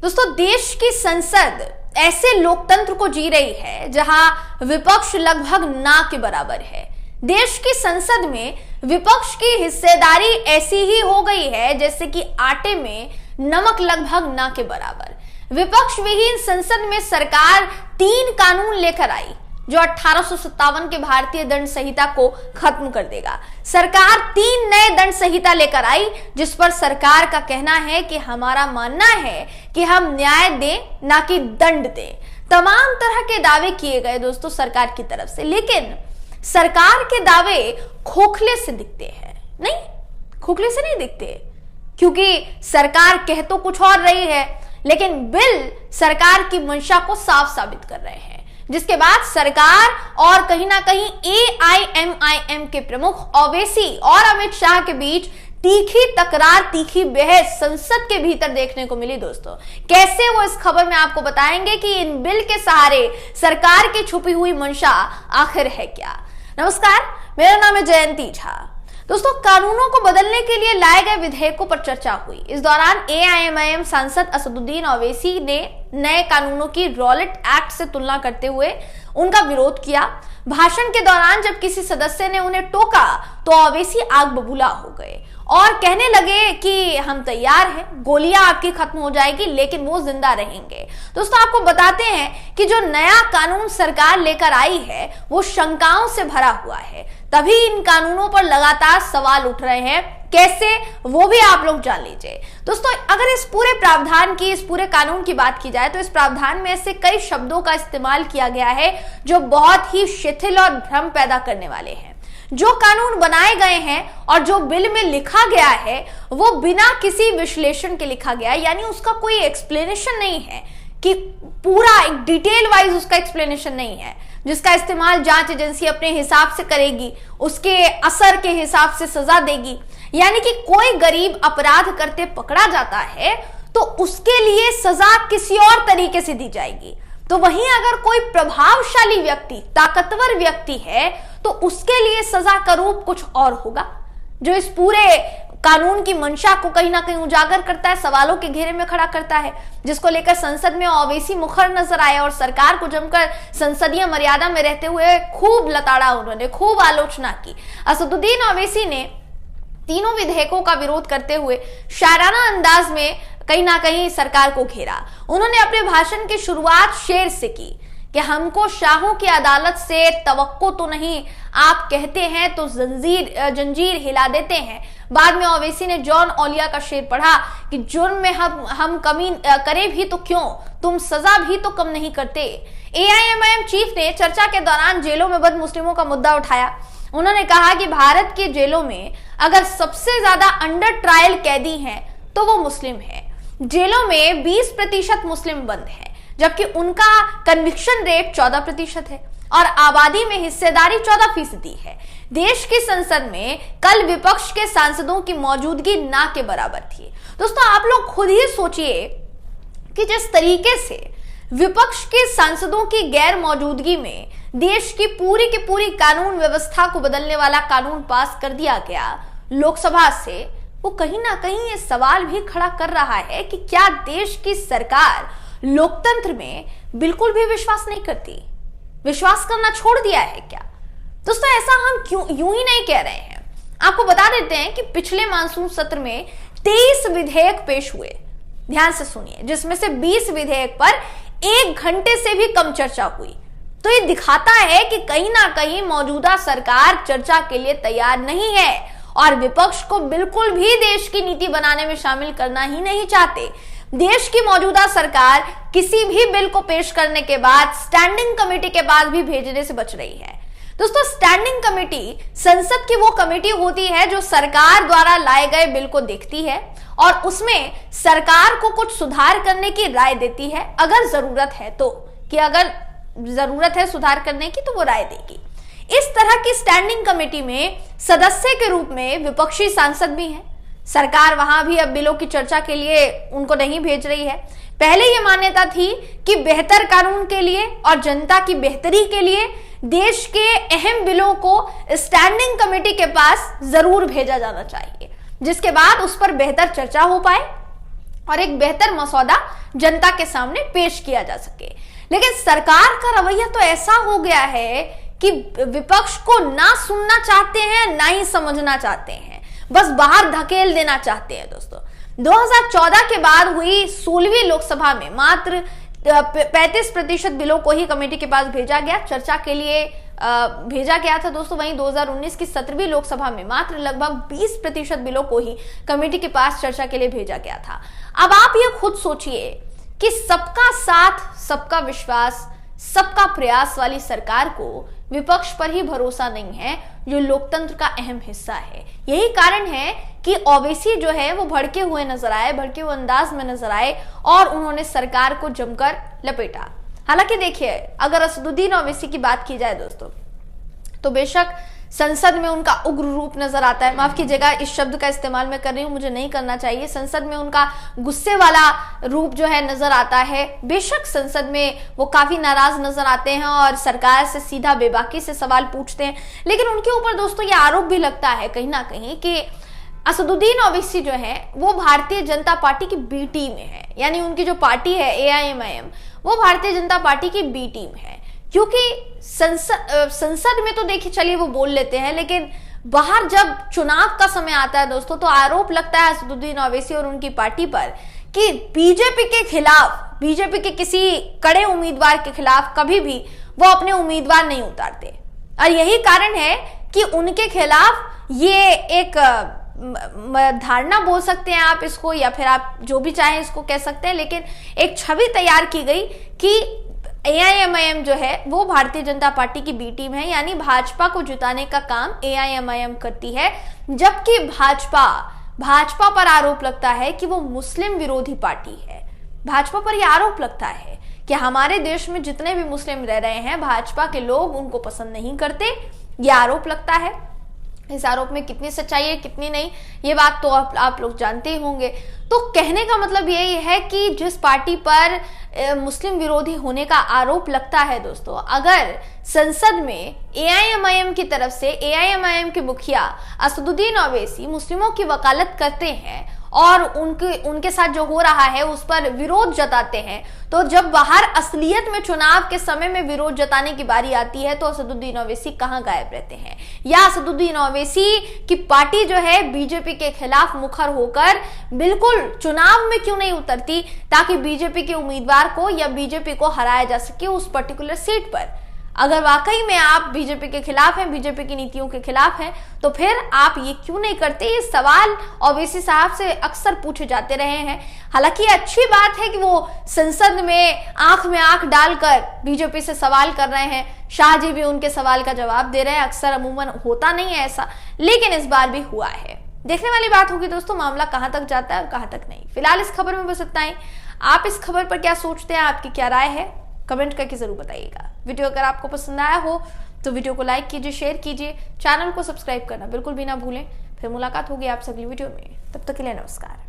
दोस्तों, देश की संसद ऐसे लोकतंत्र को जी रही है जहां विपक्ष लगभग ना के बराबर है। देश की संसद में विपक्ष की हिस्सेदारी ऐसी ही हो गई है जैसे कि आटे में नमक लगभग ना के बराबर। विपक्ष विहीन संसद में सरकार 3 कानून लेकर आई जो 1857 के भारतीय दंड संहिता को खत्म कर देगा। सरकार 3 नए दंड संहिता लेकर आई जिस पर सरकार का कहना है कि हमारा मानना है कि हम न्याय दें ना कि दंड दें। तमाम तरह के दावे किए गए दोस्तों सरकार की तरफ से, लेकिन सरकार के दावे खोखले से दिखते हैं। नहीं, खोखले से नहीं दिखते, क्योंकि सरकार कह तो कुछ और रही है लेकिन बिल सरकार की मंशा को साफ साबित कर रहे हैं, जिसके बाद सरकार और कहीं ना कहीं AIMIM के प्रमुख ओवैसी और अमित शाह के बीच तीखी तकरार, तीखी बहस संसद के भीतर देखने को मिली। दोस्तों, कैसे वो इस खबर में आपको बताएंगे कि इन बिल के सहारे सरकार की छुपी हुई मंशा आखिर है क्या। नमस्कार, मेरा नाम है जयंती झा। दोस्तों, कानूनों को बदलने के लिए लाए गए विधेयकों पर चर्चा हुई। इस दौरान AIMIM सांसद असदुद्दीन ओवैसी ने नए कानूनों की रॉलेट एक्ट से तुलना करते हुए उनका विरोध किया। भाषण के दौरान जब किसी सदस्य ने उन्हें टोका तो ओवैसी आग बबूला हो गए और कहने लगे कि हम तैयार हैं, गोलियां आपकी खत्म हो जाएगी लेकिन वो जिंदा रहेंगे। दोस्तों, आपको बताते हैं कि जो नया कानून सरकार लेकर आई है वो शंकाओं से भरा हुआ है, तभी इन कानूनों पर लगातार सवाल उठ रहे हैं। कैसे, वो भी आप लोग जान लीजिए। दोस्तों, अगर इस पूरे प्रावधान की, इस पूरे कानून की बात की जाए तो इस प्रावधान में ऐसे कई शब्दों का इस्तेमाल किया गया है जो बहुत ही शिथिल और भ्रम पैदा करने वाले हैं। जो कानून बनाए गए हैं और जो बिल में लिखा गया है वो बिना किसी विश्लेषण के लिखा गया है, यानी उसका कोई एक्सप्लेनेशन नहीं है कि पूरा एक डिटेल वाइज उसका एक्सप्लेनेशन नहीं है, जिसका इस्तेमाल जांच एजेंसी अपने हिसाब से करेगी, उसके असर के हिसाब से सजा देगी। यानी कि कोई गरीब अपराध करते पकड़ा जाता है तो उसके लिए सजा किसी और तरीके से दी जाएगी, तो वहीं अगर कोई प्रभावशाली व्यक्ति, ताकतवर व्यक्ति है तो उसके लिए सजा का रूप कुछ और होगा, जो इस पूरे कानून की मंशा को कहीं ना कहीं उजागर करता है, सवालों के घेरे में खड़ा करता है, जिसको लेकर संसद में ओवैसी मुखर नजर आए और सरकार को जमकर संसदीय मर्यादा में रहते हुए खूब लताड़ा, उन्होंने खूब आलोचना की। असदुद्दीन ओवैसी ने तीनों विधेयकों का विरोध करते हुए शायराना अंदाज में कहीं ना कहीं सरकार को घेरा। उन्होंने अपने भाषण की शुरुआत शेर से की कि हमको शाहों की अदालत से तवक्को तो नहीं, आप कहते हैं तो जंजीर हिला देते हैं। बाद में ओवैसी ने जॉन ओलिया का शेर पढ़ा कि जुर्म में हम कमी करें भी तो क्यों, तुम सजा भी तो कम नहीं करते। AIMIM चीफ ने चर्चा के दौरान जेलों में बद मुस्लिमों का मुद्दा उठाया। उन्होंने कहा कि भारत के जेलों में अगर सबसे ज्यादा अंडर ट्रायल कैदी हैं तो वो मुस्लिम है। जेलों में 20% मुस्लिम बंद है, जबकि उनका कन्विक्शन रेट 14% है और आबादी में हिस्सेदारी 14% है। देश की संसद में कल विपक्ष के सांसदों की मौजूदगी ना के बराबर थी। दोस्तों, आप लोग खुद ही सोचिए कि जिस तरीके से विपक्ष के सांसदों की गैर मौजूदगी में देश की पूरी कानून व्यवस्था को बदलने वाला कानून पास कर दिया गया लोकसभा से, वो कहीं ना कहीं ये सवाल भी खड़ा कर रहा है कि क्या देश की सरकार लोकतंत्र में बिल्कुल भी विश्वास नहीं करती, विश्वास करना छोड़ दिया है क्या। दोस्तों, ऐसा हम यूं ही नहीं कह रहे हैं। आपको बता देते हैं कि पिछले मानसून सत्र में 23 विधेयक पेश हुए, ध्यान से सुनिए, जिसमें से 20 विधेयक पर 1 घंटे से भी कम चर्चा हुई। तो ये दिखाता है कि कहीं ना कहीं मौजूदा सरकार चर्चा के लिए तैयार नहीं है और विपक्ष को बिल्कुल भी देश की नीति बनाने में शामिल करना ही नहीं चाहते। देश की मौजूदा सरकार किसी भी बिल को पेश करने के बाद स्टैंडिंग कमेटी के पास भी भेजने से बच रही है। दोस्तों, स्टैंडिंग कमेटी संसद की वो कमेटी होती है जो सरकार द्वारा लाए गए बिल को देखती है और उसमें सरकार को कुछ सुधार करने की राय देती है, अगर जरूरत है तो, कि अगर जरूरत है सुधार करने की तो वो राय देगी। इस तरह की स्टैंडिंग कमेटी में सदस्य के रूप में विपक्षी सांसद भी हैं। सरकार वहां भी अब बिलों की चर्चा के लिए उनको नहीं भेज रही है। पहले ये मान्यता थी कि बेहतर कानून के लिए और जनता की बेहतरी के लिए देश के अहम बिलों को स्टैंडिंग कमेटी के पास जरूर भेजा जाना चाहिए, जिसके बाद उस पर बेहतर चर्चा हो पाए और एक बेहतर मसौदा जनता के सामने पेश किया जा सके। लेकिन सरकार का रवैया तो ऐसा हो गया है कि विपक्ष को ना सुनना चाहते हैं ना ही समझना चाहते हैं, बस बाहर धकेल देना चाहते हैं। दोस्तों 2014 के बाद हुई 16वीं लोकसभा में मात्र 35% बिलों को ही कमेटी के पास भेजा गया, चर्चा के लिए भेजा गया था दोस्तों। वहीं 2019 की 17वीं लोकसभा में मात्र लगभग 20% बिलों को ही कमेटी के पास चर्चा के लिए भेजा गया था। अब आप ये खुद सोचिए कि सबका साथ, सबका विश्वास, सबका प्रयास वाली सरकार को विपक्ष पर ही भरोसा नहीं है, जो लोकतंत्र का अहम हिस्सा है। यही कारण है कि ओवैसी जो है वो भड़के हुए नजर आए, भड़के हुए अंदाज में नजर आए और उन्होंने सरकार को जमकर लपेटा। हालांकि देखिए, अगर असदुद्दीन ओवैसी की बात की जाए दोस्तों, तो बेशक संसद में उनका उग्र रूप नजर आता है। माफ कीजिएगा, इस शब्द का इस्तेमाल मैं कर रही हूं, मुझे नहीं करना चाहिए। संसद में उनका गुस्से वाला रूप जो है नजर आता है। बेशक संसद में वो काफी नाराज नजर आते हैं और सरकार से सीधा बेबाकी से सवाल पूछते हैं, लेकिन उनके ऊपर दोस्तों ये आरोप भी लगता है कहीं ना कहीं कि असदुद्दीन ओवैसी जो है वो भारतीय जनता पार्टी की बी टीम है। यानी उनकी जो पार्टी है AIMIM, वो भारतीय जनता पार्टी की बी टीम है। क्योंकि संसद में तो देखिए चलिए वो बोल लेते हैं, लेकिन बाहर जब चुनाव का समय आता है दोस्तों, तो आरोप लगता है असदुद्दीन ओवैसी और उनकी पार्टी पर कि बीजेपी के खिलाफ, बीजेपी के किसी कड़े उम्मीदवार के खिलाफ कभी भी वो अपने उम्मीदवार नहीं उतारते। और यही कारण है कि उनके खिलाफ ये एक धारणा बोल सकते हैं आप इसको, या फिर आप जो भी चाहें इसको कह सकते हैं, लेकिन एक छवि तैयार की गई कि AIMIM जो है वो भारतीय जनता पार्टी की बी टीम है। यानी भाजपा को जिताने का काम AIMIM करती है, जबकि भाजपा पर आरोप लगता है कि वो मुस्लिम विरोधी पार्टी है। भाजपा पर यह आरोप लगता है कि हमारे देश में जितने भी मुस्लिम रह रहे हैं, भाजपा के लोग उनको पसंद नहीं करते, यह आरोप लगता है। इस आरोप में कितनी सच्चाई है कितनी नहीं, ये बात तो आप लोग जानते ही होंगे। तो कहने का मतलब यही है कि जिस पार्टी पर मुस्लिम विरोधी होने का आरोप लगता है दोस्तों, अगर संसद में AIMIM की तरफ से AIMIM के मुखिया असदुद्दीन ओवैसी मुस्लिमों की वकालत करते हैं और उनके साथ जो हो रहा है उस पर विरोध जताते हैं, तो जब बाहर असलियत में चुनाव के समय में विरोध जताने की बारी आती है तो असदुद्दीन ओवैसी कहां गायब रहते हैं। या असदुद्दीन ओवैसी की पार्टी जो है बीजेपी के खिलाफ मुखर होकर बिल्कुल चुनाव में क्यों नहीं उतरती, ताकि बीजेपी के उम्मीदवार को या बीजेपी को हराया जा सके उस पर्टिकुलर सीट पर। अगर वाकई में आप बीजेपी के खिलाफ हैं, बीजेपी की नीतियों के खिलाफ हैं, तो फिर आप ये क्यों नहीं करते। ये सवाल ओवैसी साहब से अक्सर पूछे जाते रहे हैं। हालांकि अच्छी बात है कि वो संसद में आंख डालकर बीजेपी से सवाल कर रहे हैं, शाह जी भी उनके सवाल का जवाब दे रहे हैं। अक्सर अमूमन होता नहीं है ऐसा, लेकिन इस बार भी हुआ है। देखने वाली बात होगी दोस्तों, मामला कहां तक जाता है और कहां तक नहीं। फिलहाल इस खबर में बस इतना ही। आप इस खबर पर क्या सोचते हैं, आपकी क्या राय है, कमेंट करके जरूर बताइएगा। वीडियो अगर आपको पसंद आया हो तो वीडियो को लाइक कीजिए, शेयर कीजिए, चैनल को सब्सक्राइब करना बिल्कुल भी ना भूलें। फिर मुलाकात होगी आपसे अगली वीडियो में, तब तक के लिए नमस्कार।